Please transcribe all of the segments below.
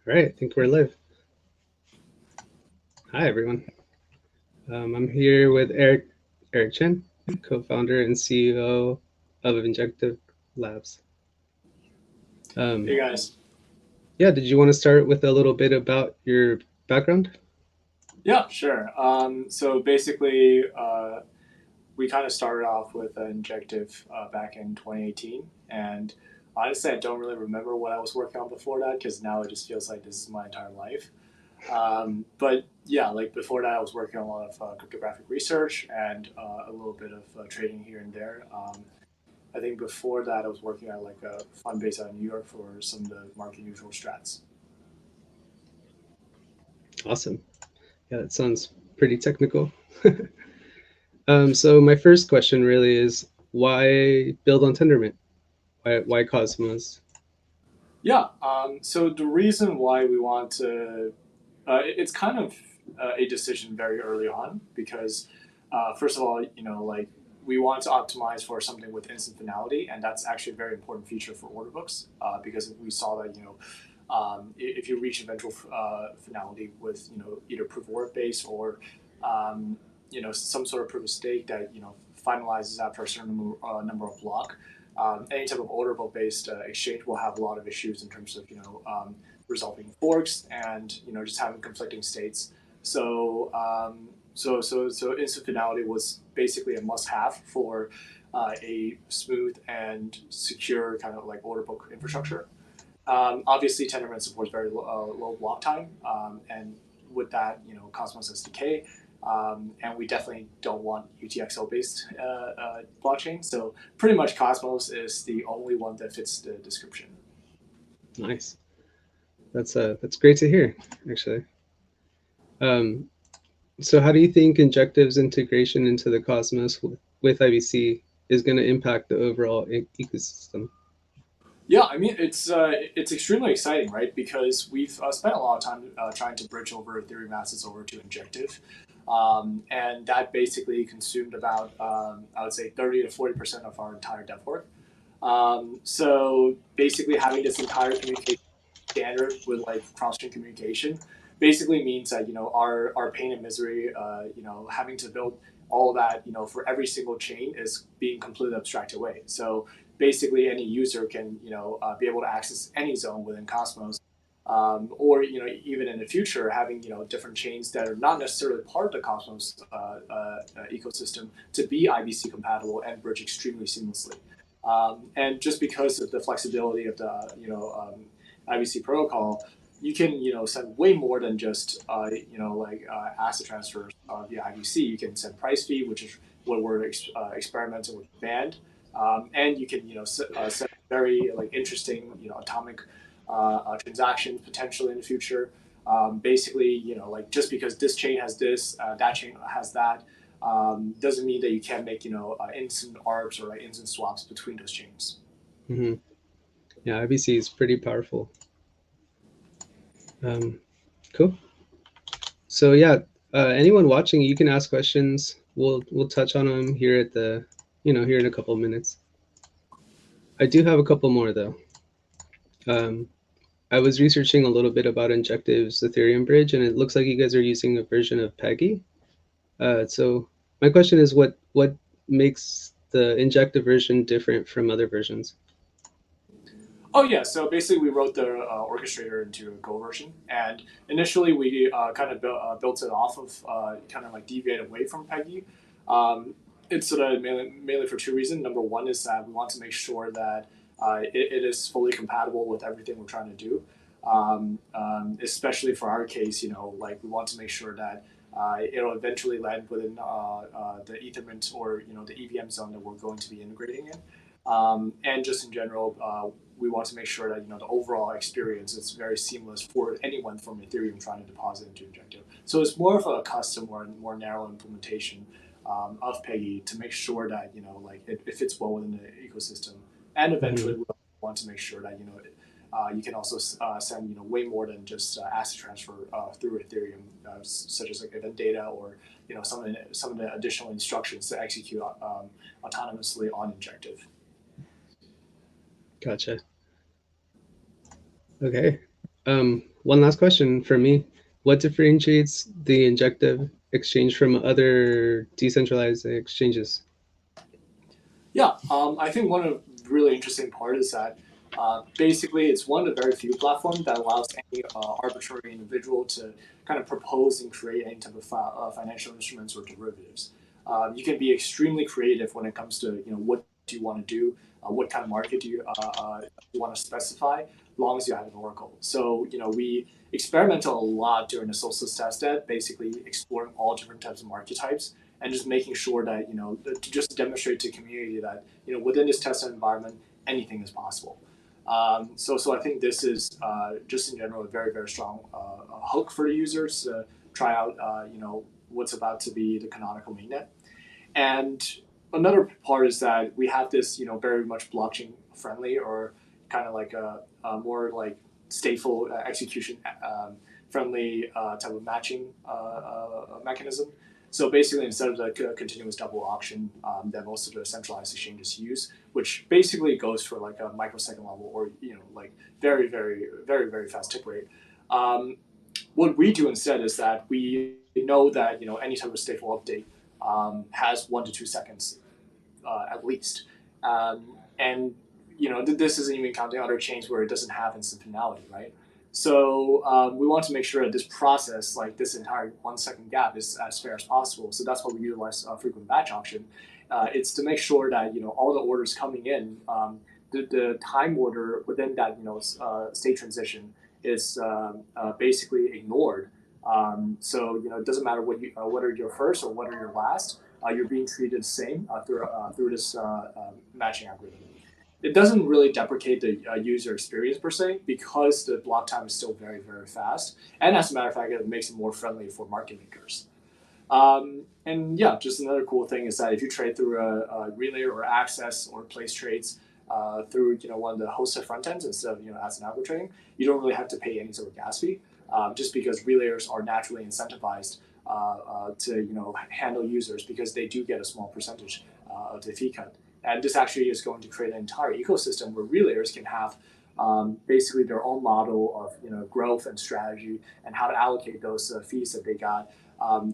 All right, I think we're live. Hi, everyone. I'm here with Eric Chen, co-founder and CEO of Injective Labs. Hey guys. Yeah, did you want to start with a little bit about your background? Yeah, sure. So basically, we kind of started off with Injective back in 2018, and honestly, I don't really remember what I was working on before that because now it just feels like this is my entire life. But yeah, like before that, I was working on a lot of cryptographic research and a little bit of trading here and there. I think before that, I was working at like a fund base out of New York for some of the market neutral strats. Awesome. Yeah, that sounds pretty technical. So my first question really is why build on Tendermint? Why Cosmos? Yeah. So the reason why we want to, it's kind of a decision very early on because, first of all, like we want to optimize for something with instant finality, and that's actually a very important feature for order books because we saw that if you reach eventual finality with either proof of work base or some sort of proof of stake that finalizes after a certain number of block. Any type of order book based exchange will have a lot of issues in terms of resolving forks and just having conflicting states. So instant finality was basically a must have for a smooth and secure kind of like order book infrastructure. Obviously, Tendermint supports very low block time, and with that, Cosmos SDK, and we definitely don't want UTXO based blockchain. So pretty much Cosmos is the only one that fits the description. Nice. That's great to hear, actually. Um, so how do you think Injective's integration into the Cosmos with IBC is going to impact the overall ecosystem? Yeah, I mean it's extremely exciting, right? Because we've spent a lot of time trying to bridge over Ethereum assets over to Injective, and that basically consumed about I would say 30 to 40% of our entire dev work. So basically, having this entire communication standard with like cross-chain communication basically means that our pain and misery, having to build all that for every single chain is being completely abstracted away. So basically, any user can be able to access any zone within Cosmos. Or even in the future, having different chains that are not necessarily part of the Cosmos ecosystem to be IBC compatible and bridge extremely seamlessly. And just because of the flexibility of the IBC protocol, you can send way more than just asset transfers via IBC. You can send price fee, which is what we're experimenting with band, and you can send very like interesting atomic transactions potentially in the future. Basically, like just because this chain has this, that chain has that, doesn't mean that you can't make instant arbs or like instant swaps between those chains. Mm-hmm. Yeah, IBC is pretty powerful. Cool. So yeah, anyone watching, you can ask questions. We'll touch on them here at the, here in a couple of minutes. I do have a couple more though. Um, I was researching a little bit about Injective's Ethereum bridge, and it looks like you guys are using a version of Peggy. So my question is, what makes the Injective version different from other versions? Oh yeah, so basically we wrote the orchestrator into a Go version, and initially we kind of built it off of kind of like deviated away from Peggy. It's sort of mainly for two reasons. Number one is that we want to make sure that it is fully compatible with everything we're trying to do. Especially for our case, like we want to make sure that it'll eventually land within the Ethermint or the EVM zone that we're going to be integrating in. And just in general, we want to make sure that the overall experience is very seamless for anyone from Ethereum trying to deposit into Injective. So it's more of a custom or more narrow implementation of Peggy to make sure that like it fits well within the ecosystem, and eventually Mm-hmm. we want to make sure that you can also send way more than just asset transfer through Ethereum, such as like event data or some of the additional instructions to execute autonomously on Injective. Gotcha. Okay. one last question for me. What differentiates the Injective exchange from other decentralized exchanges? Yeah, I think one of the really interesting part is that basically it's one of the very few platforms that allows any arbitrary individual to kind of propose and create any type of financial instruments or derivatives. You can be extremely creative when it comes to what do you want to do, what kind of market do you want to specify, as long as you have an oracle. So we experimented a lot during the Solstice testnet, basically exploring all different types of market types and just making sure that to just demonstrate to the community that within this tested environment anything is possible. So I think this is just in general a very very strong hook for the users to try out what's about to be the canonical mainnet. And another part is that we have this very much blockchain friendly or kind of like a more like stateful execution friendly type of matching mechanism. So basically, instead of the continuous double auction that most of the centralized exchanges use, which basically goes for like a microsecond level or like very very very very fast tick rate, what we do instead is that we know that any type of stateful update has 1 to 2 seconds at least, and this isn't even counting other chains where it doesn't have instant finality, right? So we want to make sure that this process, like this entire 1 second gap, is as fair as possible. So that's why we utilize frequent batch auction. It's to make sure that all the orders coming in, the time order within that state transition is basically ignored. So it doesn't matter whether you're first or whether you're last. You're being treated the same through this matching algorithm. It doesn't really deprecate the user experience per se because the block time is still very very fast, and as a matter of fact, it makes it more friendly for market makers. And yeah, just another cool thing is that if you trade through a relay or access or place trades through one of the hosted front ends instead of as an algo trading, you don't really have to pay any sort of gas fee, just because relayers are naturally incentivized to handle users because they do get a small percentage of the fee cut. And this actually is going to create an entire ecosystem where relayers can have basically their own model of growth and strategy and how to allocate those fees that they got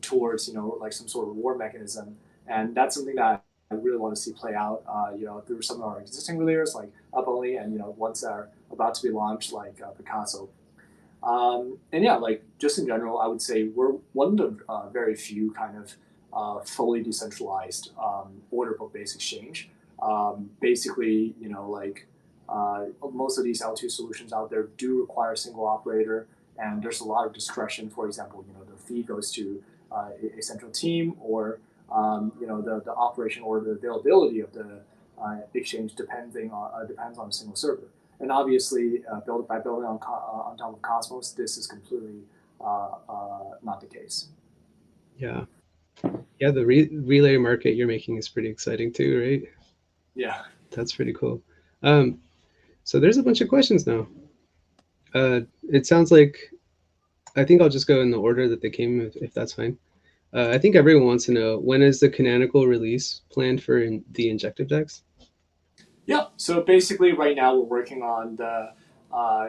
towards like some sort of reward mechanism. And that's something that I really want to see play out through some of our existing relayers like Uponly and ones that are about to be launched like Picasso. And yeah, like just in general, I would say we're one of the very few kind of fully decentralized order book based exchange. Basically, most of these L2 solutions out there do require a single operator, and there's a lot of discretion. For example, the fee goes to a central team, or the operation or the availability of the exchange depends on a single server. And obviously, by building on top of Cosmos, this is completely not the case. Yeah, yeah. The relay market you're making is pretty exciting too, right? Yeah. That's pretty cool. Um, so there's a bunch of questions now. It sounds like I think I'll just go in the order that they came, if that's fine. I think everyone wants to know, when is the canonical release planned for the Injective decks? Yeah. So basically, right now we're working on the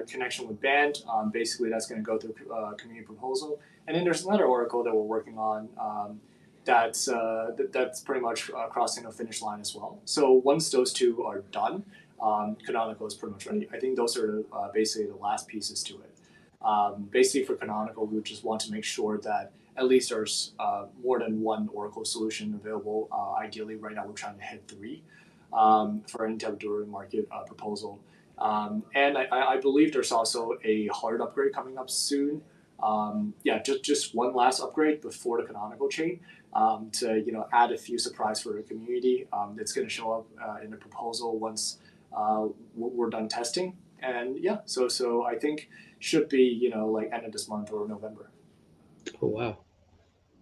connection with Band. Basically, that's going to go through community proposal, and then there's another oracle that we're working on. That's pretty much crossing the finish line as well. So once those two are done, Canonical is pretty much ready. I think those are basically the last pieces to it. Basically, for Canonical, we just want to make sure that at least there's more than one Oracle solution available. Ideally, right now we're trying to hit 3 for any type of derivative market proposal. And I believe there's also a hard upgrade coming up soon. Yeah, just one last upgrade before the Canonical chain to add a few surprise for the community. It's going to show up in the proposal once we're done testing. And yeah, so I think should be like end of this month or November. Oh wow,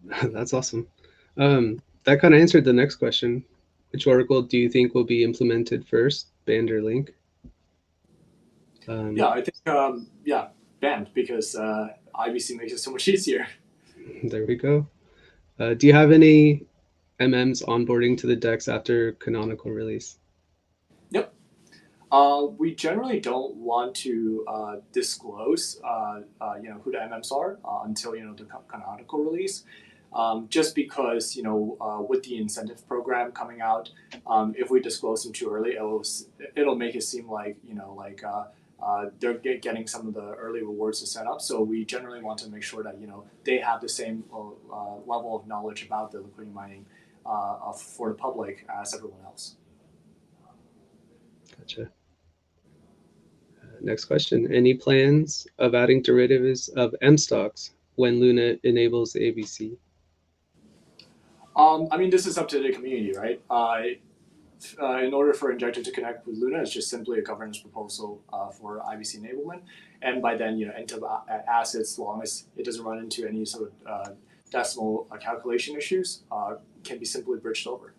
that's awesome. That kind of answered the next question. Which oracle do you think will be implemented first, Band or Link? Yeah, I think yeah, Band because IBC makes it so much easier. There we go. Do you have any MMs onboarding to the decks after Canonical release? Yep. We generally don't want to disclose, who the MMs are until the canonical release, just because with the incentive program coming out, if we disclose them too early, it'll make it seem like they're getting some of the early rewards to set up. So we generally want to make sure that they have the same level of knowledge about the liquidity mining for the public as everyone else. Gotcha. Next question. Any plans of adding derivatives of M stocks when Luna enables the ABC? I mean, this is up to the community, right? In order for Injective to connect with Luna, it's just simply a governance proposal for IBC enablement, and by then, enter assets, as long as it doesn't run into any sort of decimal calculation issues, can be simply bridged over.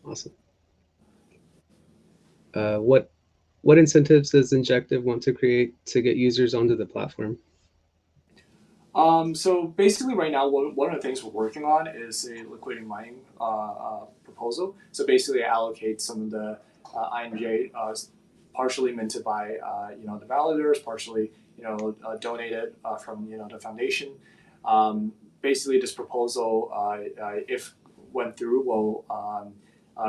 Awesome. What incentives does Injective want to create to get users onto the platform? So basically, right now, one of the things we're working on is a liquidity mining proposal. So basically, allocate some of the INJ partially minted by the validators, partially donated from the foundation. Basically, this proposal, if went through, will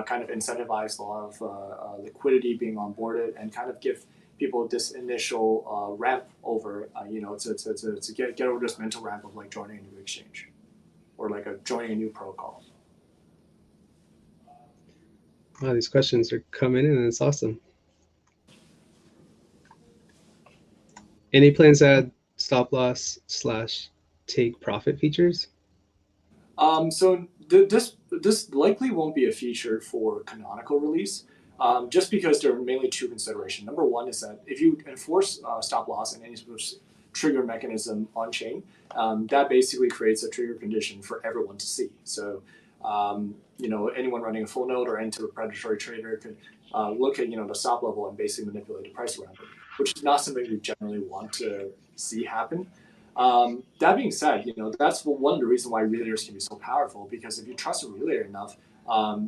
kind of incentivize a lot of liquidity being onboarded and kind of give people this initial ramp over, to get over this mental ramp of like joining a new exchange or like joining a new protocol. Wow, these questions are coming in, and it's awesome. Any plans to add stop loss / take profit features? So this likely won't be a feature for canonical release, just because there are mainly two considerations. Number one is that if you enforce stop loss and any sort of trigger mechanism on chain, that basically creates a trigger condition for everyone to see. So anyone running a full node or any type of predatory trader could look at the stop level and basically manipulate the price around it, which is not something we generally want to see happen. That being said, that's one of the reasons why relayers can be so powerful, because if you trust a relayer enough,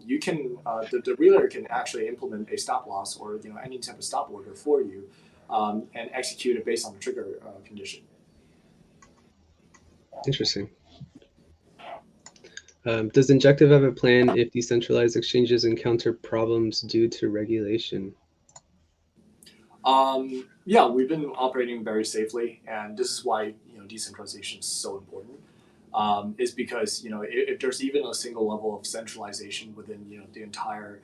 you can the relayer can actually implement a stop loss or any type of stop order for you, and execute it based on the trigger condition. Interesting. Does Injective have a plan if decentralized exchanges encounter problems due to regulation? Yeah, we've been operating very safely, and this is why decentralization is so important. Is because if there's even a single level of centralization within the entire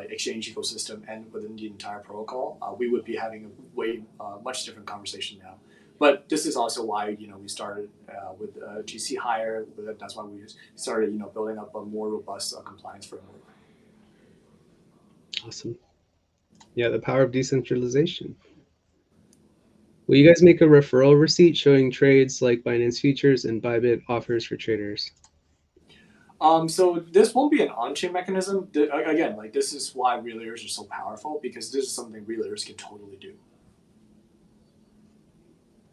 exchange ecosystem and within the entire protocol, we would be having a way much different conversation now. But this is also why we started with GC hire. That's why we started building up a more robust compliance framework. Awesome. Yeah, the power of decentralization. Will you guys make a referral receipt showing trades like Binance Futures and Bybit offers for traders? So this won't be an on-chain mechanism. Again, like this is why relayers are so powerful, because this is something relayers can totally do.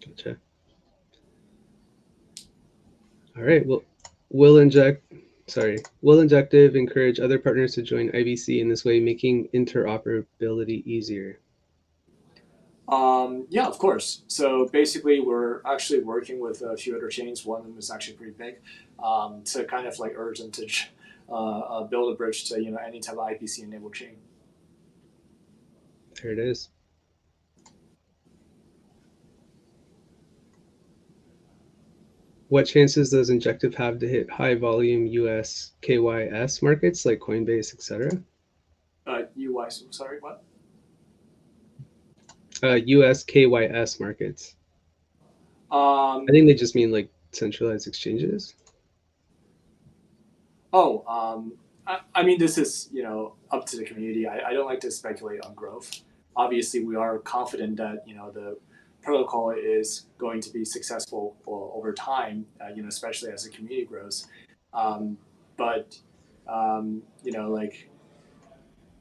Gotcha. All right. Well, will Injective encourage other partners to join IBC in this way, making interoperability easier? Yeah, of course. So basically, we're actually working with a few other chains. One of them is actually pretty big, to kind of like urge them to build a bridge to any type of IPC enabled chain. There it is. What chances does Injective have to hit high volume US KYS markets like Coinbase, etc.? UI, sorry, what? US KYS markets. I think they just mean like centralized exchanges. Oh, I mean, this is up to the community. I don't like to speculate on growth. Obviously, we are confident that the protocol is going to be successful over time. Especially as the community grows. But like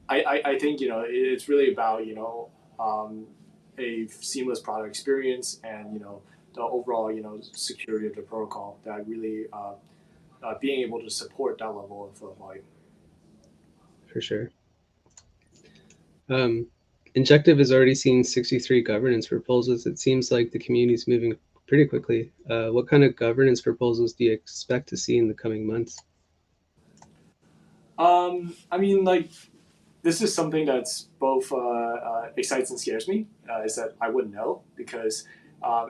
I think it's really about a seamless product experience and the overall security of the protocol that really being able to support that level of volume. For sure. Um, Injective has already seen 63 governance proposals. It seems like the community is moving pretty quickly. What kind of governance proposals do you expect to see in the coming months? I mean, like, this is something that's both excites and scares me. Is that I wouldn't know because,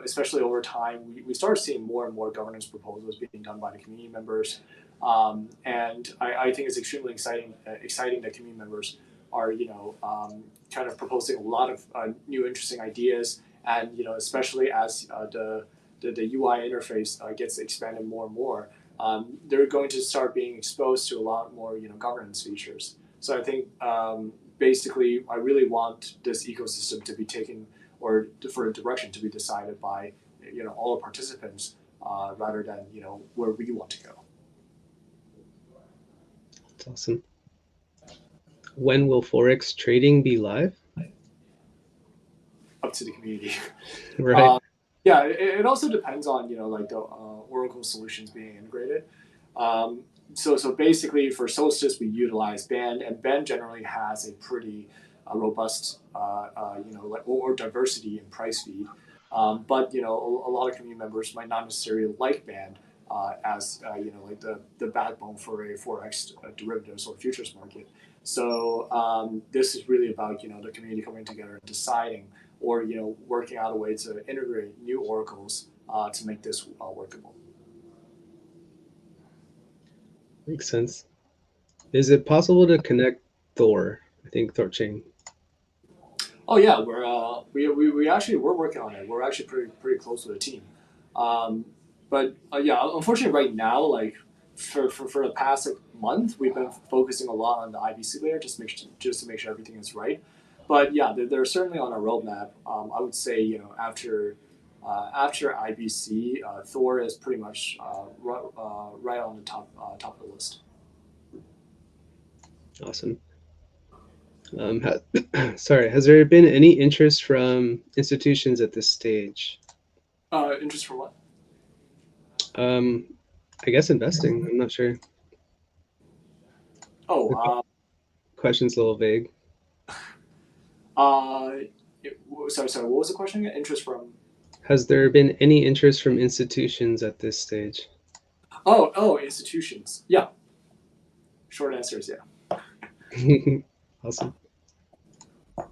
especially over time, we start seeing more and more governance proposals being done by the community members, and I think it's extremely exciting that community members are kind of proposing a lot of new interesting ideas, and especially as the UI interface gets expanded more and more. They're going to start being exposed to a lot more governance features. So I think basically I really want this ecosystem to be taken or for a direction to be decided by all the participants rather than where we want to go. That's awesome. When will Forex trading be live? Up to the community. Right. Yeah, it also depends on like the Oracle solutions being integrated. So basically for Solstice we utilize Band, and Band generally has a pretty robust like, or diversity in price feed. But a lot of community members might not necessarily like Band as like the backbone for a forex derivatives or futures market. So this is really about the community coming together and deciding or working out a way to integrate new oracles to make this workable. Makes sense. Is it possible to connect Thor? I think Thor chain. Oh yeah, we actually we're working on it. We're actually pretty close with the team. Um, but yeah, unfortunately, right now, like for the past like, month, we've been focusing a lot on the IBC layer, just to make sure everything is right. But yeah, they're certainly on our roadmap. I would say after IBC, Thor is pretty much right on the top of the list. Awesome. Sorry, has there been any interest from institutions at this stage? Interest for what? Um, I guess investing. I'm not sure. Oh, The question's a little vague. uh, sorry. What was the question again? Interest from? Has there been any interest from institutions at this stage? Oh, institutions. Yeah. Short answer is yeah. Awesome.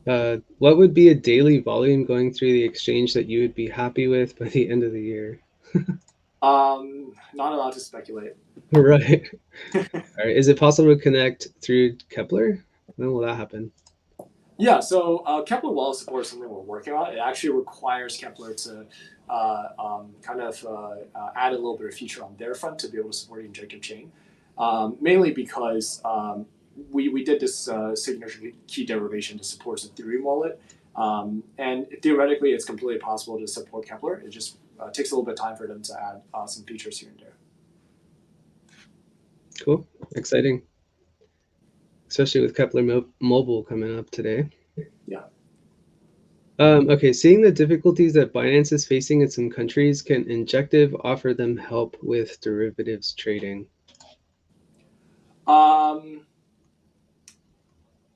What would be a daily volume going through the exchange that you would be happy with by the end of the year? Not allowed to speculate. Right. All right. Is it possible to connect through Kepler? When will that happen? Yeah, so Kepler Wallet support is something we're working on. It actually requires Kepler to kind of add a little bit of feature on their front to be able to support the injective chain, mainly because we did this signature key derivation to support Ethereum wallet, and theoretically it's completely possible to support Kepler. It just takes a little bit of time for them to add some features here and there. Cool. Exciting. Especially with Kepler Mobile coming up today. Yeah. Okay, seeing the difficulties that Binance is facing in some countries, can Injective offer them help with derivatives trading? Um,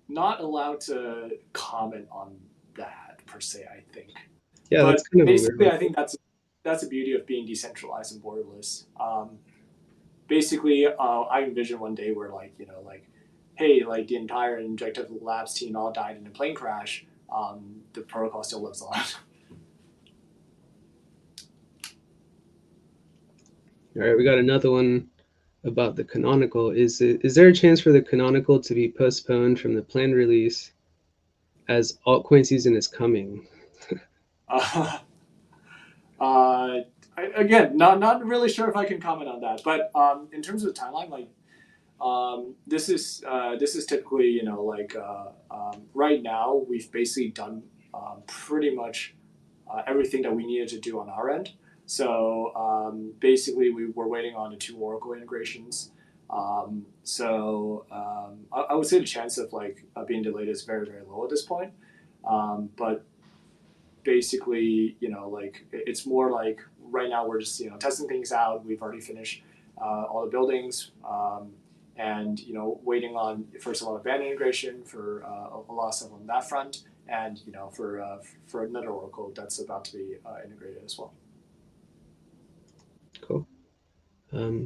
Not allowed to comment on that per se, I think. Yeah, that's But kind of a weird basically, one. I think that's the beauty of being decentralized and borderless. Basically, I envision one day where like, hey, like the entire Injective Labs team all died in a plane crash. The protocol still lives on. All right, we got another one about the Canonical. Is there a chance for the Canonical to be postponed from the planned release as altcoin season is coming? uh, uh, Again, not really sure if I can comment on that. But in terms of the timeline, like this is typically like right now we've basically done pretty much everything that we needed to do on our end. So basically we were waiting on the two Oracle integrations. I would say the chance of like being delayed is very low at this point. But basically like it's more like right now we're just testing things out. We've already finished all the buildings. and waiting on first of all band integration for a lot of stuff on that front, and for another Oracle that's about to be integrated as well. Cool.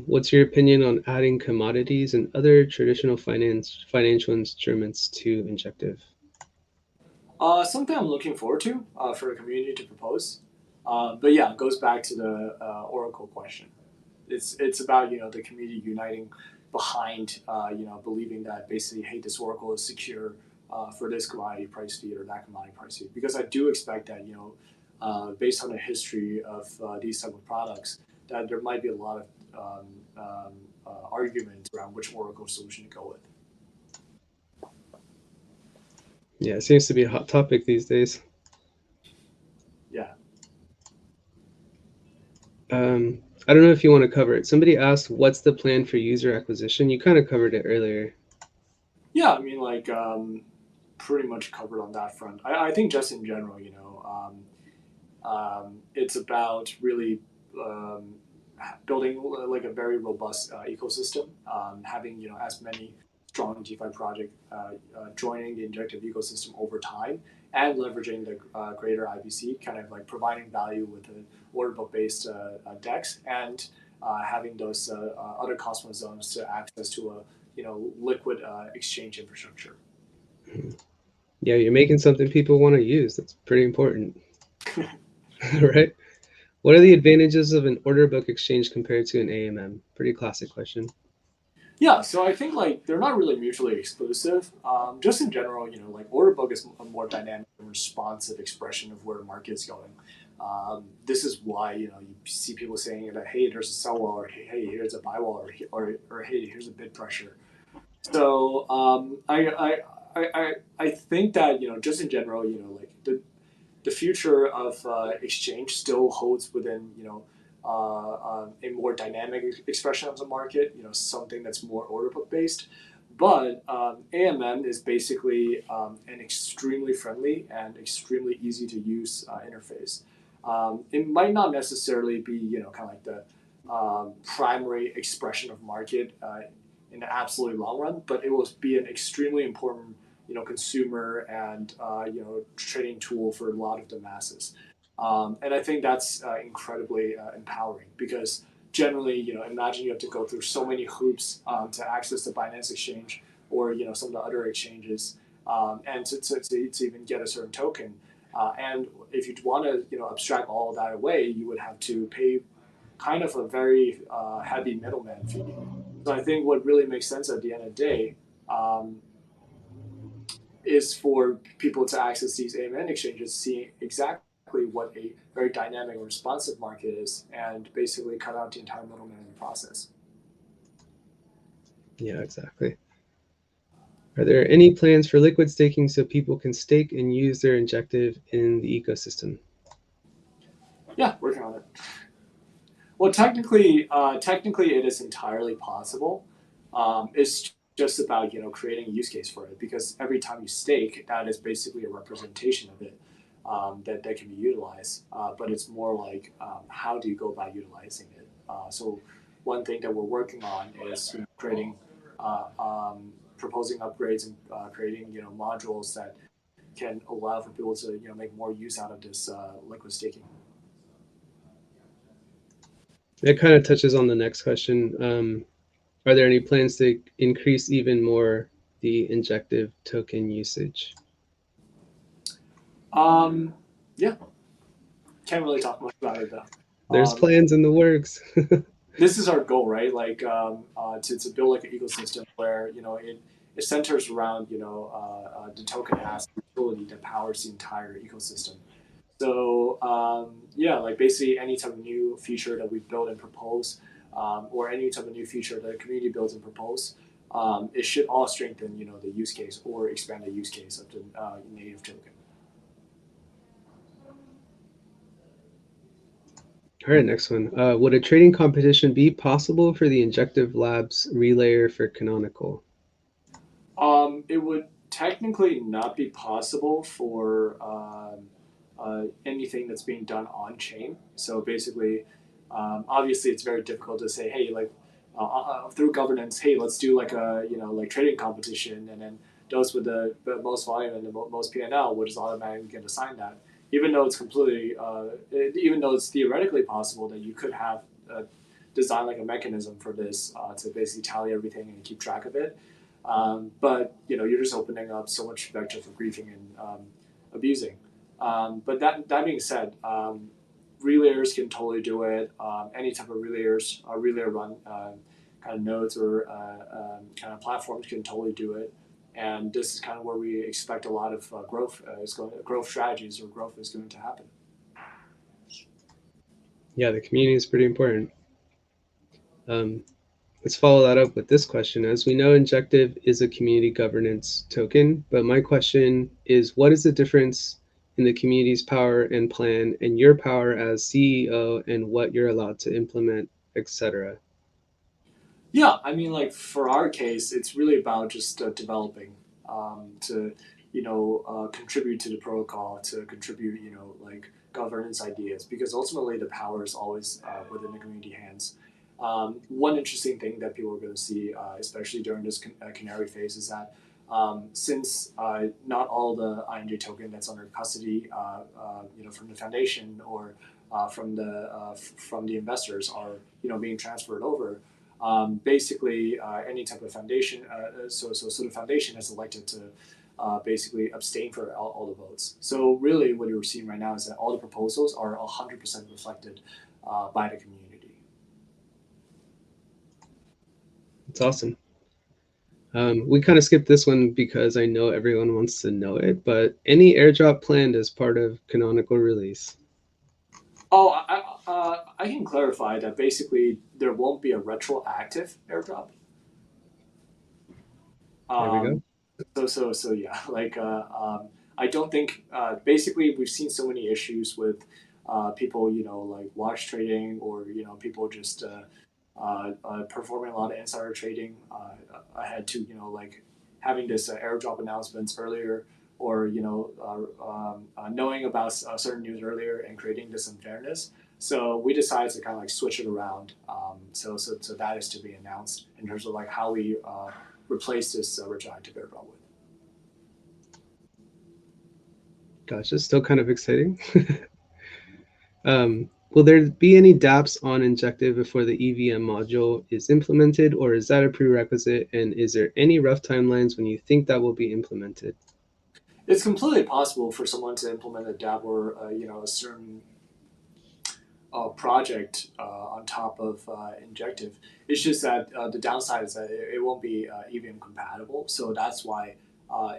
What's your opinion on adding commodities and other traditional financial instruments to Injective? Something I'm looking forward to for the community to propose. But yeah, it goes back to the Oracle question. It's about the community uniting behind believing that basically, hey, this Oracle is secure for this commodity price feed or that commodity price feed. Because I do expect that based on the history of these type of products, that there might be a lot of arguments around which Oracle solution to go with. Yeah, it seems to be a hot topic these days. Yeah. I don't know if you want to cover it. Somebody asked, what's the plan for user acquisition? You kind of covered it earlier. Yeah, I mean, pretty much covered on that front. I think just in general, it's about really building like a very robust ecosystem, having as many strong DeFi project joining the Injective ecosystem over time, and leveraging the greater IBC, kind of like providing value with an order book based DEX, and having those other Cosmos zones to access to a liquid exchange infrastructure. Yeah, you're making something people want to use. That's pretty important. Right? What are the advantages of an order book exchange compared to an AMM? Pretty classic question. Yeah, so I think they're not really mutually exclusive. Just in general, order book is a more dynamic and responsive expression of where the market is going. This is why you see people saying that, hey, there's a sell wall, or hey, here's a buy wall, or hey, here's a bid pressure. So I think that just in general, like the future of exchange still holds within a more dynamic expression of the market, something that's more order book based. But AMM is basically an extremely friendly and extremely easy to use interface. It might not necessarily be kind of like the primary expression of market in the absolutely long run, but it will be an extremely important consumer and trading tool for a lot of the masses. And I think that's incredibly empowering because generally, imagine you have to go through so many hoops to access the Binance exchange or some of the other exchanges, and to even get a certain token. And if you want to abstract all of that away, you would have to pay kind of a very heavy middleman fee. So I think what really makes sense at the end of the day um, is for people to access these AMN exchanges, seeing exactly what a very dynamic and responsive market is, and basically cut out the entire middleman in the process. Yeah, exactly. Are there any plans for liquid staking so people can stake and use their Injective in the ecosystem? Yeah, working on it. Well, technically, it is entirely possible. It's just about creating a use case for it because every time you stake, that is basically a representation of it that can be utilized. But it's more like how do you go about utilizing it? So one thing that we're working on is creating, proposing upgrades and creating modules that can allow for people to make more use out of this liquid staking. That kind of touches on the next question. Are there any plans to increase even more the Injective token usage? Yeah, can't really talk much about it though. There's Um, plans in the works. this is our goal, right? Like to build like an ecosystem where it centers around the token as a utility that powers the entire ecosystem. So yeah, like basically any type of new feature that we build and propose, or any type of new feature that the community builds and propose, it should all strengthen the use case or expand the use case of the native token. All right, next one. Would a trading competition be possible for the Injective Labs relayer for Canonical? It would technically not be possible for anything that's being done on chain. So basically, obviously, it's very difficult to say, hey, like through governance, hey, let's do like a like trading competition, and then those with the most volume and the most P&L will just automatically get assigned that. Even though it's even though it's theoretically possible that you could have design like a mechanism for this to basically tally everything and keep track of it. But you're just opening up so much vector for griefing and abusing. But that being said, relayers can totally do it. Any type of relayers, relay run kind of nodes or kind of platforms can totally do it. And this is kind of where we expect a lot of growth strategies or growth is going to happen. Yeah, the community is pretty important. Let's follow that up with this question. As we know, Injective is a community governance token, but my question is, what is the difference in the community's power and plan and your power as CEO and what you're allowed to implement, etc.? Yeah, I mean, like for our case, it's really about just developing to contribute to the protocol, to contribute like governance ideas, because ultimately the power is always within the community hands. One interesting thing that people are going to see, especially during this canary phase, is that since not all the INJ token that's under custody, from the foundation or from the investors are being transferred over. Basically, any type of foundation, so the foundation has elected to basically abstain for all the votes. So really, what you're seeing right now is that all the proposals are 100% reflected by the community. It's awesome. We kind of skipped this one because I know everyone wants to know it, but any airdrop planned as part of Canonical release? Oh, I can clarify that basically there won't be a retroactive airdrop. There we go. Um, so yeah, like I don't think basically we've seen so many issues with people like wash trading or people just performing a lot of insider trading ahead to like having this airdrop announcements earlier or knowing about certain news earlier and creating this unfairness. So we decided to kind of like switch it around. So that is to be announced in terms of like how we replace this retroactive airdrop with. Gosh, it's still kind of exciting. Will there be any Daps on Injective before the EVM module is implemented, or is that a prerequisite? And is there any rough timelines when you think that will be implemented? It's completely possible for someone to implement a Dap or a certain project on top of Injective. It's just that the downside is that it won't be EVM compatible. So that's why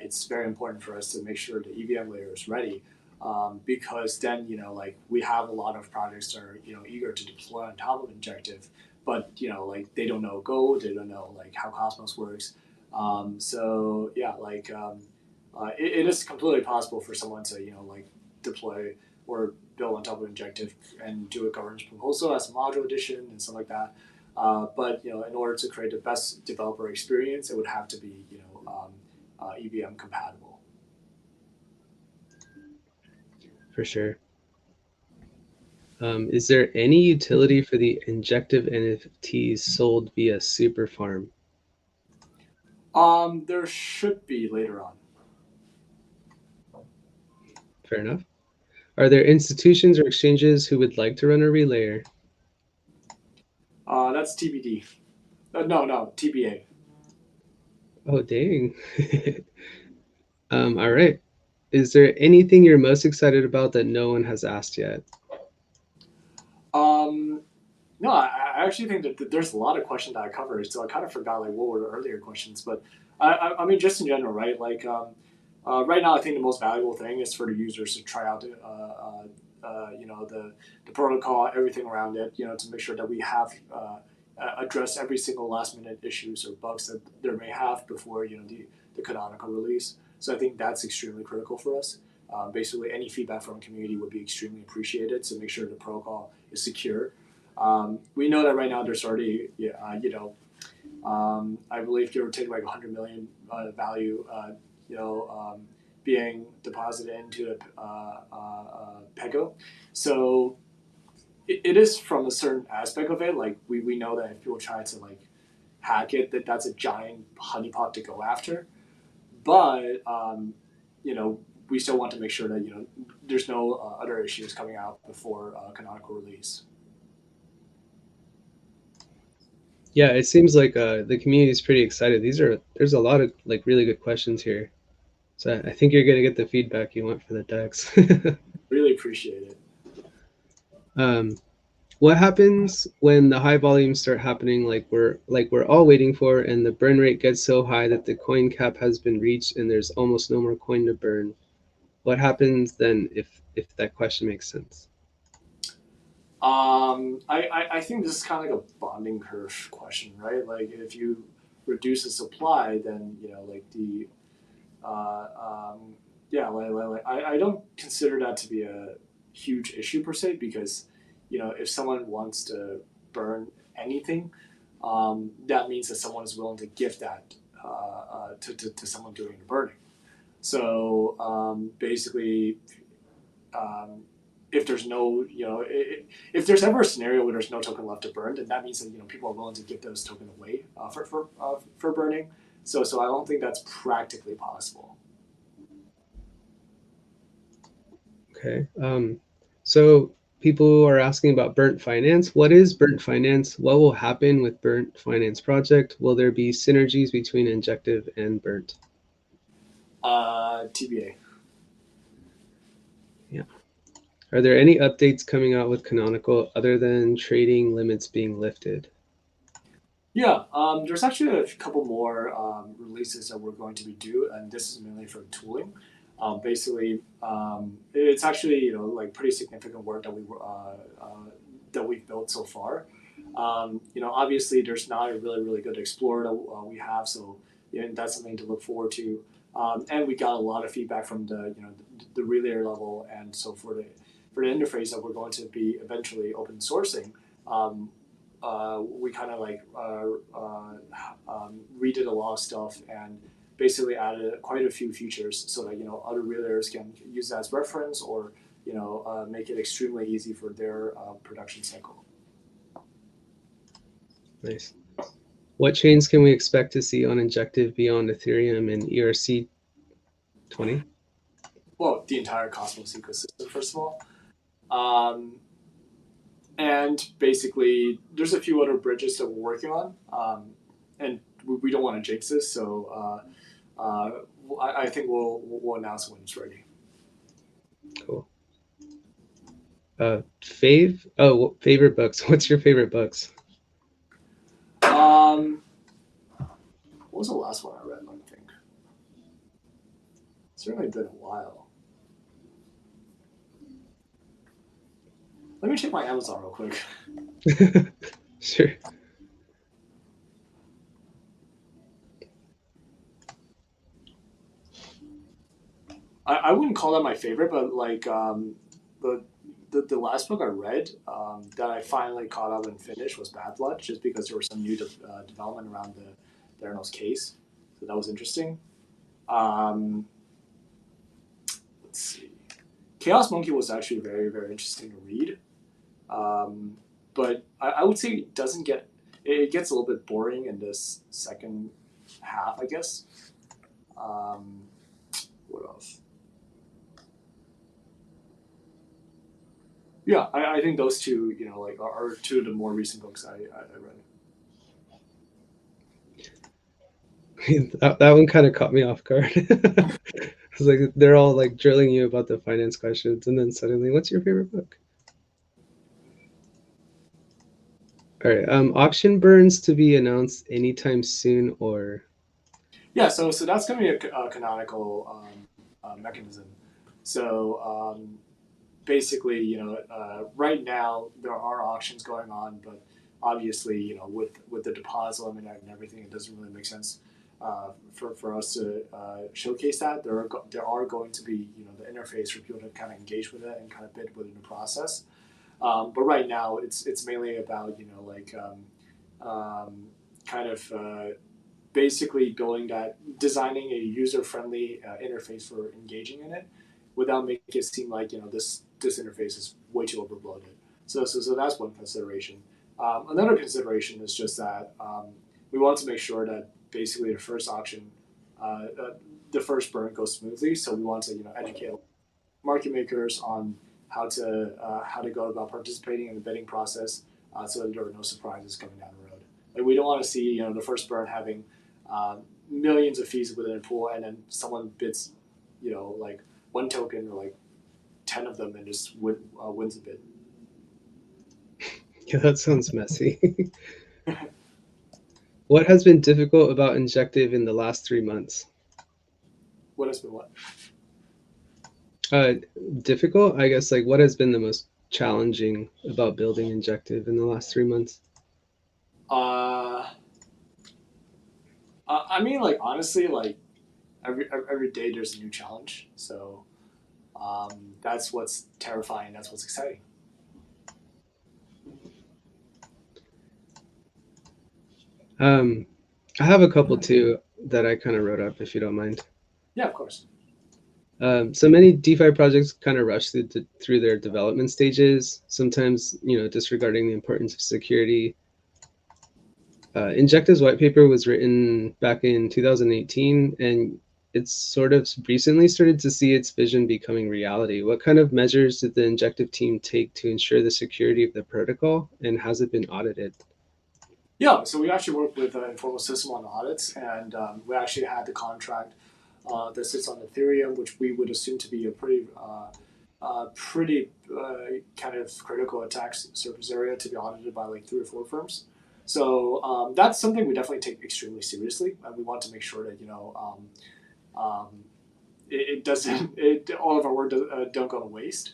it's very important for us to make sure the EVM layer is ready. Because then like we have a lot of projects that are eager to deploy on top of Injective, but like they don't know Go, they don't know like how Cosmos works. So yeah, like it is completely possible for someone to like deploy or build on top of Injective and do a governance proposal as a module edition and stuff like that. But in order to create the best developer experience, it would have to be EVM compatible. For sure. Is there any utility for the Injective NFTs sold via Super Farm? There should be later on. Fair enough. Are there institutions or exchanges who would like to run a relayer? That's TBD. No, TBA. Oh, dang. All right. Is there anything you're most excited about that no one has asked yet? Um, no, I actually think that there's a lot of questions that I covered, so I kind of forgot like what were the earlier questions. But I mean, just in general, right? Like right now, I think the most valuable thing is for the users to try out the protocol, everything around it, to make sure that we have address every single last minute issues or bugs that there may have before the canonical release. So I think that's extremely critical for us. Basically, any feedback from the community would be extremely appreciated to make sure the protocol is secure. We know that right now there's already, I believe give or take like 100 million value, being deposited into Pego. So it is from a certain aspect of it. Like we know that if people try to like hack it, that's a giant honeypot to go after. But you know, we still want to make sure that there's no other issues coming out before canonical release. Yeah, it seems like the community is pretty excited. There's a lot of like really good questions here. So I think you're gonna get the feedback you want for the decks. Really appreciate it. um, what happens when the high volumes start happening like we're all waiting for, and the burn rate gets so high that the coin cap has been reached and there's almost no more coin to burn? What happens then if that question makes sense? I think this is kind of like a bonding curve question, right? Like if you reduce the supply, then like the yeah, I don't consider that to be a huge issue per se because if someone wants to burn anything, that means that someone is willing to give that to someone doing the burning. So basically, um, if there's no, if there's ever a scenario where there's no token left to burn, then that means that people are willing to give those tokens away for burning. So I don't think that's practically possible. Okay. So people are asking about burnt finance. What is burnt finance? What will happen with burnt finance project? Will there be synergies between injective and burnt? TBA. Yeah. Are there any updates coming out with Canonical other than trading limits being lifted? Yeah, there's actually a couple more releases that we're going to be due, and this is mainly for tooling. Basically, it's actually like pretty significant work that we've built so far. Obviously, there's not a really good explorer that we have, so that's something to look forward to. And we got a lot of feedback from the relay level, and so for the interface that we're going to be eventually open sourcing. We kind of like redid a lot of stuff and basically added quite a few features so that other relayers can use that as reference or make it extremely easy for their production cycle. Nice. What chains can we expect to see on Injective beyond Ethereum and ERC20? Well, the entire Cosmos ecosystem, first of all. Um, and basically, there's a few other bridges that we're working on, and we don't want to jinx this, so I think we'll announce when it's ready. Cool. Favorite books. What's your favorite books? What was the last one I read? Let me think. It's certainly been a while. Let me check my Amazon real quick. Sure. I wouldn't call that my favorite, but like the the last book I read that I finally caught up and finished was Bad Blood, just because there was some new development around the Theranos case, so that was interesting. Um, let's see, Chaos Monkey was actually very interesting to read, um, but I would say it doesn't get it gets a little bit boring in this second half, I guess. Um, what else? Yeah, I think those two, like are two of the more recent books I read. That one kind of caught me off guard. It's like they're all like drilling you about the finance questions, and then suddenly, what's your favorite book? All right. Auction burns to be announced anytime soon, or Yeah, so that's going to be a canonical mechanism. So basically, right now there are auctions going on, but obviously, with the deposit limit and everything, it doesn't really make sense for us to showcase that. There are going to be the interface for people to kind of engage with it and kind of bid within the process. But right now, it's mainly about like kind of basically designing a user friendly interface for engaging in it, without making it seem like this interface is way too overloaded. So that's one consideration. Another consideration is just that we want to make sure that basically the first burn goes smoothly. So we want to educate market makers on how to go about participating in the bidding process, so that there are no surprises coming down the road. Like we don't want to see the first burn having millions of fees within a pool, and then someone bids like one token or like 10 of them and just wins a bid. Yeah, that sounds messy. What has been difficult about Injective in the last 3 months? What has been what? Uh, Difficult, I guess. Like, what has been the most challenging about building Injective in the last 3 months? Uh, I mean, like honestly, like every day there's a new challenge. So that's what's terrifying. That's what's exciting. Um, I have a couple too that I kind of wrote up, if you don't mind. Yeah, of course. So many DeFi projects kind of rush through their development stages, sometimes disregarding the importance of security. Injective's white paper was written back in 2018, and it's sort of recently started to see its vision becoming reality. What kind of measures did the Injective team take to ensure the security of the protocol, and has it been audited? Yeah, so we actually work with Informal System on audits, and we actually had the contract that sits on Ethereum, which we would assume to be a pretty kind of critical attack surface area to be audited by like 3 or 4 firms. So that's something we definitely take extremely seriously, and we want to make sure that um, it doesn't all of our work don't go to waste.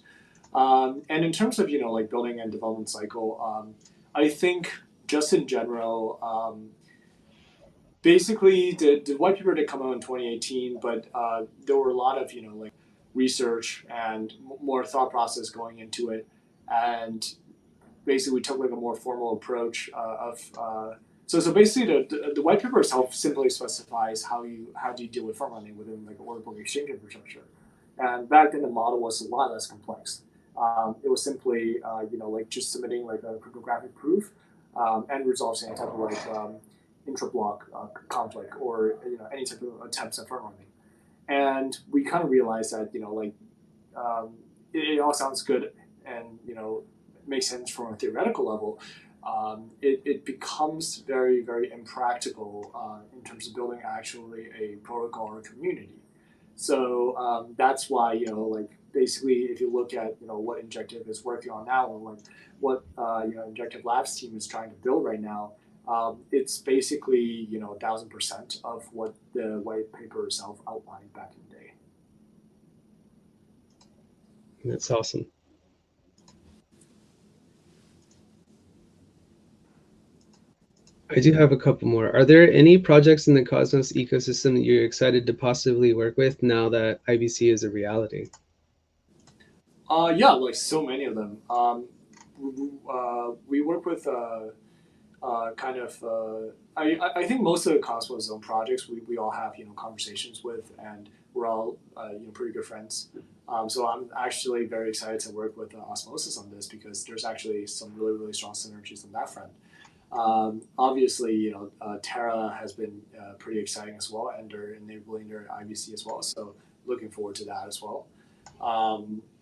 And in terms of like building and development cycle, I think just in general, basically the white paper did come out in 2018, but there were a lot of like research and more thought process going into it, and basically we took like a more formal approach so basically the white paper itself simply specifies how do you deal with front running within like order book exchange infrastructure, and back then the model was a lot less complex. It was simply like just submitting like a cryptographic proof and resolving any type of like intra-block conflict or any type of attempts at front running. And we kind of realized that it all sounds good and makes sense from a theoretical level. It becomes very very impractical in terms of building actually a protocol or a community. So that's why like basically if you look at what Injective is working on now, or like what Injective Labs team is trying to build right now, it's basically 1,000% of what the white paper itself outlined back in the day. That's awesome. I do have a couple more. Are there any projects in the Cosmos ecosystem that you're excited to possibly work with now that IBC is a reality? Yeah, like so many of them. We work with kind of. I think most of the Cosmos Zone projects we all have conversations with, and we're all pretty good friends. So I'm actually very excited to work with Osmosis on this because there's actually some really really strong synergies on that front. Obviously, Terra has been pretty exciting as well, and they're enabling their IBC as well. So looking forward to that as well.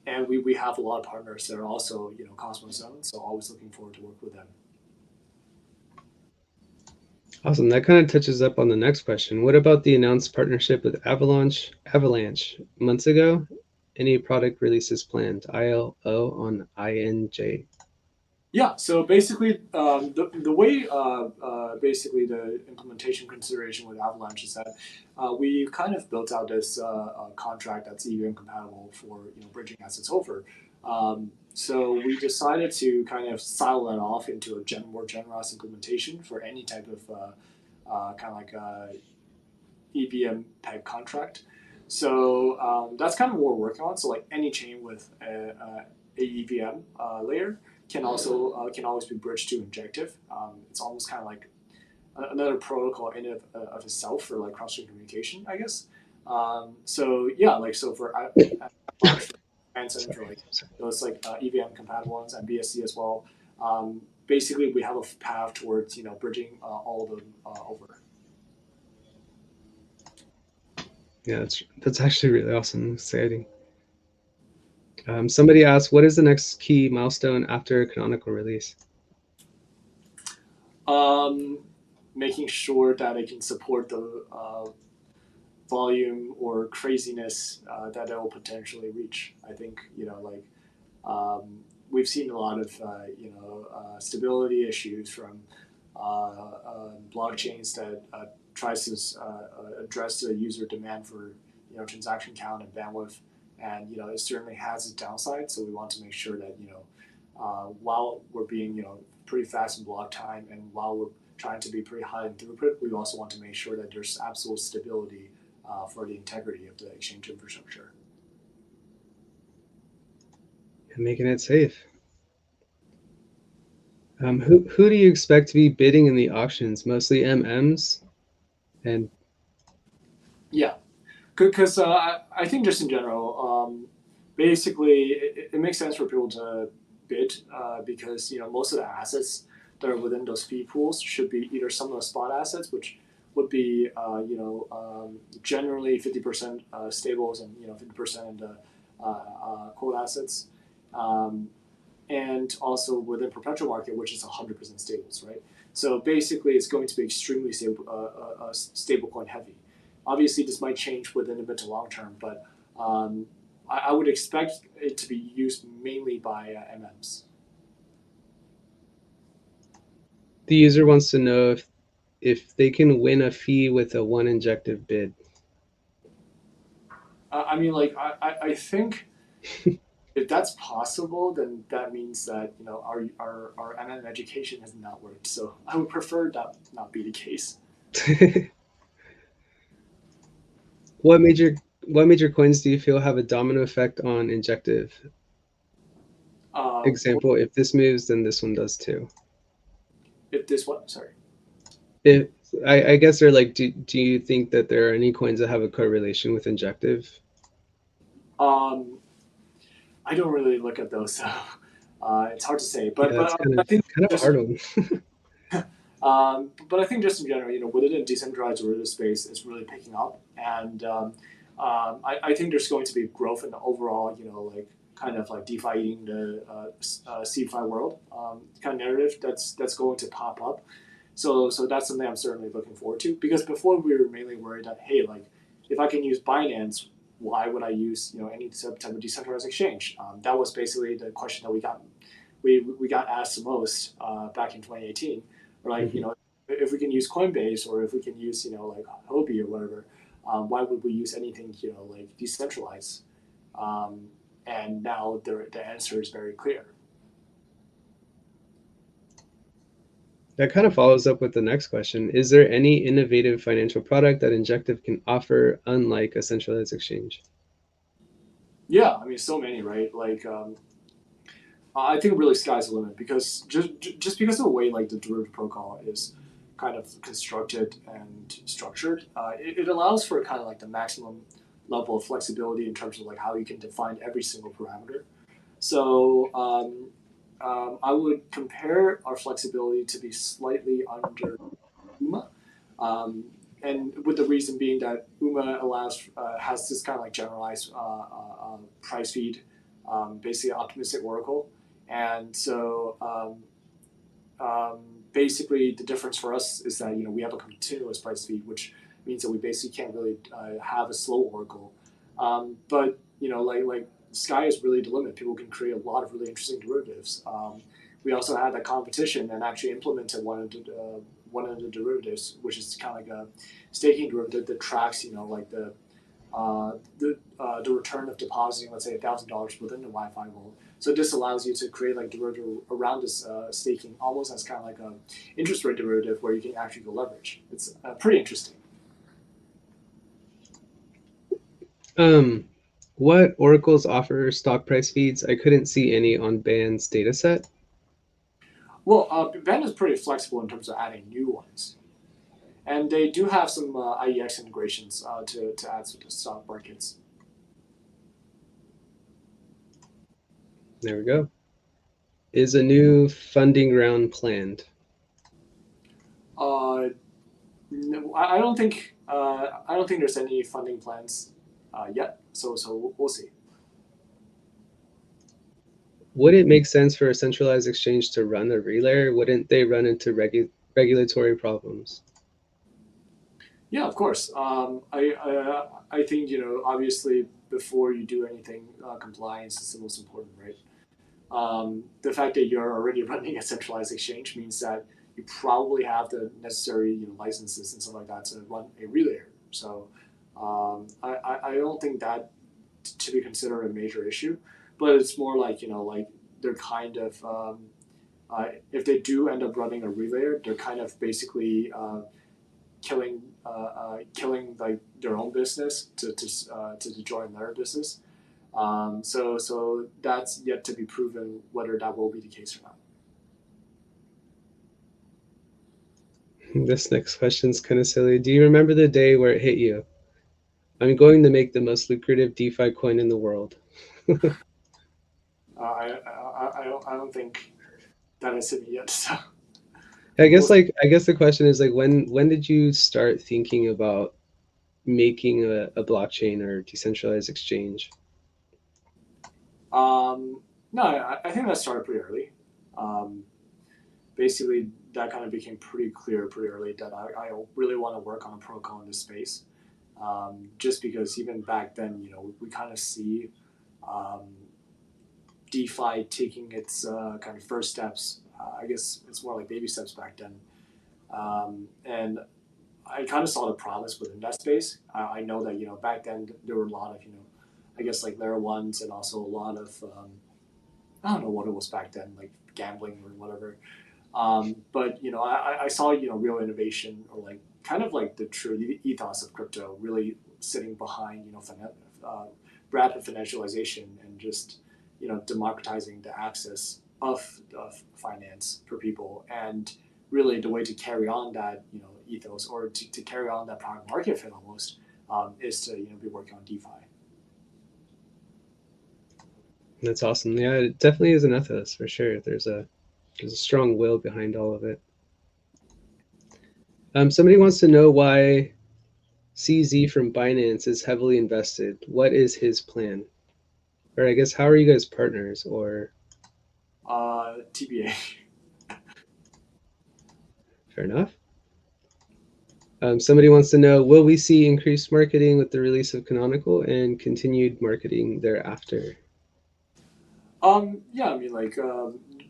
And we have a lot of partners that are also Cosmos Zone, so always looking forward to work with them. Awesome. That kind of touches up on the next question. What about the announced partnership with Avalanche months ago? Any product releases planned? ILO on INJ. Yeah, so basically, the way basically the implementation consideration with Avalanche is that we kind of built out this contract that's Evm compatible for bridging assets over. So we decided to kind of silo that off into a more generalized implementation for any type of kind of like EVM type contract. So that's kind of what we're working on. So like any chain with a EVM layer can always be bridged to Injective. It's almost kind of like another protocol in of itself for like cross-chain communication, I guess. So yeah, like so for and for like those like EVM compatible ones and BSC as well. basically we have a path towards bridging all of them over. Yeah, that's actually really awesome and exciting. Somebody asked, what is the next key milestone after Canonical release? Um, Making sure that it can support the volume or craziness that it will potentially reach. I think we've seen a lot of stability issues from blockchains that tries to address the user demand for transaction count and bandwidth, and it certainly has its downside. So we want to make sure that while we're being pretty fast in block time, and while we're trying to be pretty high in throughput, we also want to make sure that there's absolute stability for the integrity of the exchange infrastructure. And making it safe. Who do you expect to be bidding in the auctions? Mostly MMs? And Yeah, because I think just in general, basically it makes sense for people to bid because most of the assets that are within those fee pools should be either some of the spot assets, which would be generally 50% stables and 50% in the cold assets, um, and also within perpetual market, which is 100% stables, right? So basically, it's going to be extremely stablecoin heavy. Obviously, this might change within the mid to long term, but I would expect it to be used mainly by MMs. the user wants to know if they can win a fee with a one injective bid. I mean, I think if that's possible, then that means that our MM education has not worked. So I would prefer that not be the case. what major what major coins do you feel have a domino effect on injective? Uh, Example, if this moves, then this one does too. if this one, sorry. If I guess they're like, do you think that there are any coins that have a correlation with injective? Um, I don't really look at those, so it's hard to say. But Yeah, it's but kind I of think kind of a just hard one. but I think just in general, within the decentralized derivative space, it's really picking up, and I think there's going to be growth in the overall, like kind of like DeFi eating the CeFi world kind of narrative that's going to pop up. So that's something I'm certainly looking forward to, because before we were mainly worried that, hey, like if I can use Binance, why would I use any type of decentralized exchange? That was basically the question that we got asked the most back in 2018. We're like, Mhm. if we can use Coinbase, or if we can use like Huobi or whatever, why would we use anything like decentralized? Um, and now the answer is very clear. That kind of follows up with the next question. Is there any innovative financial product that Injective can offer unlike a centralized exchange? Yeah, I mean, so many, right? Like, I think really sky's the limit, because just because of the way like the derivative protocol is kind of constructed and structured, it allows for kind of like the maximum level of flexibility in terms of like how you can define every single parameter. So I would compare our flexibility to be slightly under UMA, um, and with the reason being that UMA has this kind of like generalized price feed, basically optimistic oracle, and so basically the difference for us is that we have a continuous price feed, which means that we basically can't really have a slow oracle, but like sky is really the limit. People can create a lot of really interesting derivatives. We also had that competition and actually implemented one of the derivatives, which is kind of like a staking derivative that tracks like the return of depositing, let's say $1,000 within the Wi-Fi world. So this allows you to create like derivative around this staking, almost as kind of like a interest rate derivative where you can actually go leverage. It's pretty interesting. Um, what oracles offer stock price feeds? I couldn't see any on Band's dataset. Well, Ben is pretty flexible in terms of adding new ones, and they do have some IEX integrations to add to the stock markets. There we go. Is a new funding round planned? No, I don't think there's any funding plans yet. So we'll see. Would it make sense for a centralized exchange to run a relay? Wouldn't they run into regulatory problems? Yeah, of course. I think obviously before you do anything, compliance is the most important, right? The fact that you're already running a centralized exchange means that you probably have the necessary licenses and stuff like that to run a relayer. So I don't think that to be considered a major issue, but it's more like like they're kind of if they do end up running a relayer, they're kind of basically killing like their own business to join their business. So that's yet to be proven whether that will be the case or not. This next question's kind of silly. Do you remember the day where it hit you? I'm going to make the most lucrative DeFi coin in the world. I don't think that has hit me yet. So I guess the question is like when did you start thinking about making a blockchain or decentralized exchange? no, I think that started pretty early. Um, Basically, that kind of became pretty clear pretty early that I really want to work on a protocol in this space. Just because even back then, we kind of see um, DeFi taking its kind of first steps. I guess it's more like baby steps back then. And I kind of saw the promise within that space. I know that back then there were a lot of I guess like layer ones and also a lot of I don't know what it was back then, like gambling or whatever. But I saw real innovation or like kind of like the true ethos of crypto really sitting behind uh, rapid financialization and just democratizing the access of finance for people, and really the way to carry on that ethos or to carry on that product market fit almost is to be working on DeFi. That's awesome. Yeah, it definitely is an ethos for sure. There's a strong will behind all of it. Somebody wants to know why CZ from Binance is heavily invested. What is his plan? Or I guess how are you guys partners? Or TBA. fair enough. Somebody wants to know, will we see increased marketing with the release of Canonical and continued marketing thereafter? Yeah, I mean, like,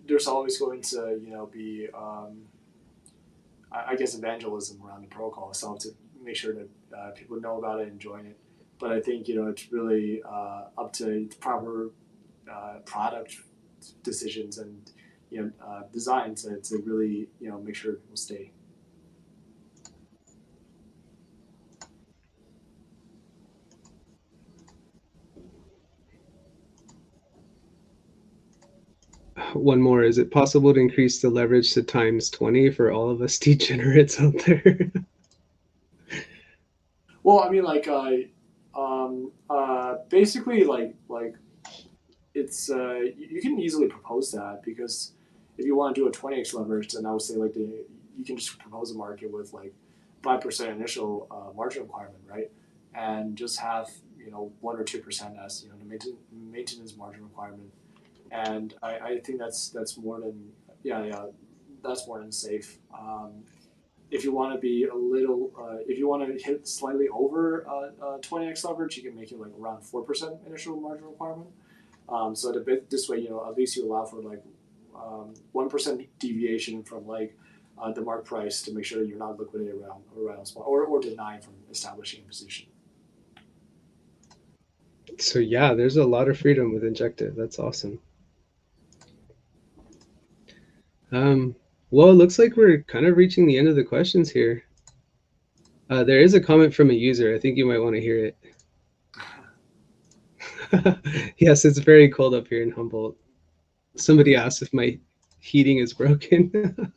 there's always going to, be, I guess, evangelism around the protocol itself to make sure that people know about it and join it. But I think, it's really up to proper product decisions and, design to really, make sure people stay. One more. Is it possible to increase the leverage to times 20 for all of us degenerates out there? Well, I mean, like, basically, like it's you can easily propose that because if you want to do a 20x leverage, then I would say like you can just propose a market with like 5% initial margin requirement, right? And just have 1 or 2% as the maintenance margin requirement. And I think that's more than yeah, that's more than safe. If you want to be a little, if you want to hit slightly over 20x leverage, you can make it like around 4% initial margin requirement. So at a bit this way, at least you allow for like 1% deviation from like the mark price to make sure that you're not liquidated around spot or denying from establishing a position. So yeah, there's a lot of freedom with Injective. That's awesome. Um, well, it looks like we're kind of reaching the end of the questions here. There is a comment from a user. I think you might want to hear it. Yes, it's very cold up here in Humboldt. Somebody asked if my heating is broken.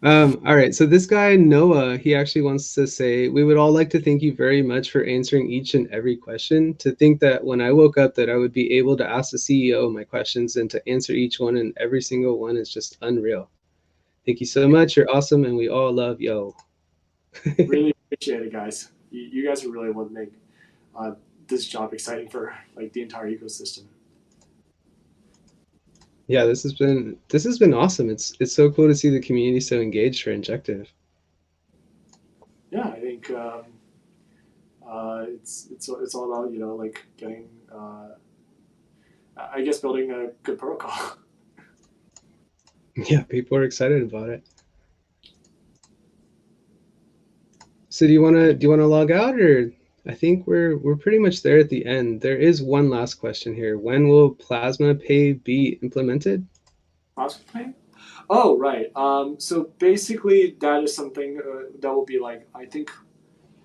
All right, so this guy Noah, he actually wants to say, we would all like to thank you very much for answering each and every question. To think that when I woke up that I would be able to ask the CEO my questions and to answer each one and every single one is just unreal. Thank you so much. You're awesome, and we all love yo. Really appreciate it, guys. You guys are really what make uh, this job exciting for like the entire ecosystem. Yeah, this has been awesome. It's so cool to see the community so engaged for Injective. Yeah, I think it's all about like getting I guess building a good protocol. Yeah, people are excited about it. So do you wanna log out, or I think we're pretty much there at the end. There is one last question here. When will Plasma Pay be implemented? Prospect? Oh, right. So basically, that is something that will be like I think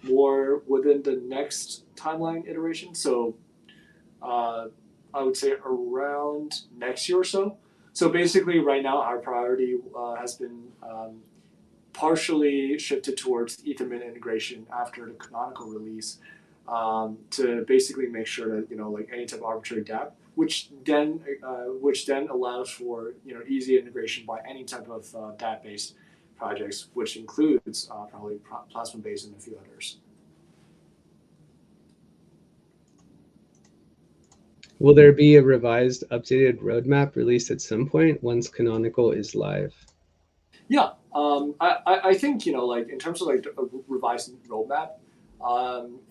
more within the next timeline iteration. So uh, I would say around next year or so. So basically, right now our priority has been partially shifted towards Ethermint integration after the Canonical release, to basically make sure that like any type of arbitrary Dap, which then allows for easy integration by any type of Dap based projects, which includes probably Plasma based and a few others. Will there be a revised, updated roadmap released at some point once Canonical is live? Yeah, I think like in terms of like a revised roadmap,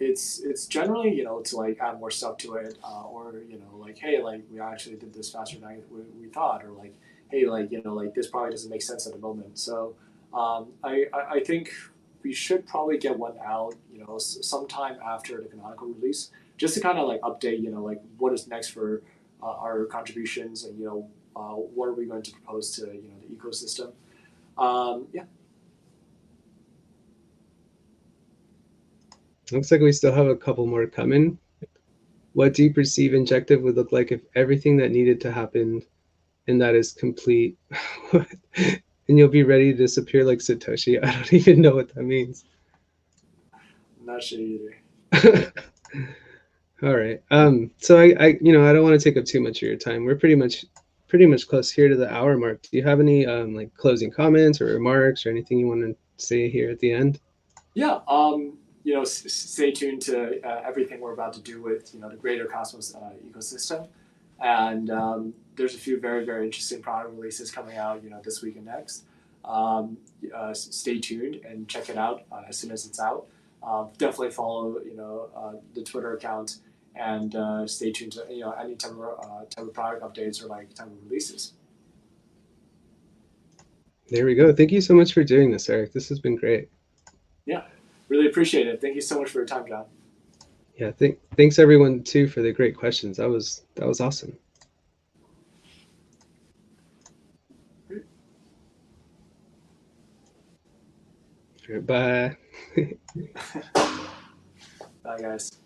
it's generally to like add more stuff to it, or like hey, like we actually did this faster than we thought, or like hey, like like this probably doesn't make sense at the moment. So I think we should probably get one out sometime after the canonical release, just to kind of like update like what is next for our contributions, and what are we going to propose to the ecosystem. Yeah. Looks like we still have a couple more coming. What do you perceive Injective would look like if everything that needed to happen and that is complete? And you'll be ready to disappear like Satoshi? I don't even know what that means. Not sure either. All right. So I don't want to take up too much of your time. We're pretty much close here to the hour mark. Do you have any like closing comments or remarks or anything you want to say here at the end? Yeah. Stay tuned to everything we're about to do with the greater Cosmos ecosystem, and there's a few very very interesting product releases coming out this week and next. Stay tuned and check it out as soon as it's out. Definitely follow the Twitter account, and stay tuned to any type of product updates or like type of releases. There we go. Thank you so much for doing this, Eric. This has been great. Yeah, really appreciate it. Thank you so much for your time, John. Yeah, thanks everyone too for the great questions. That was awesome. Bye. Bye, guys.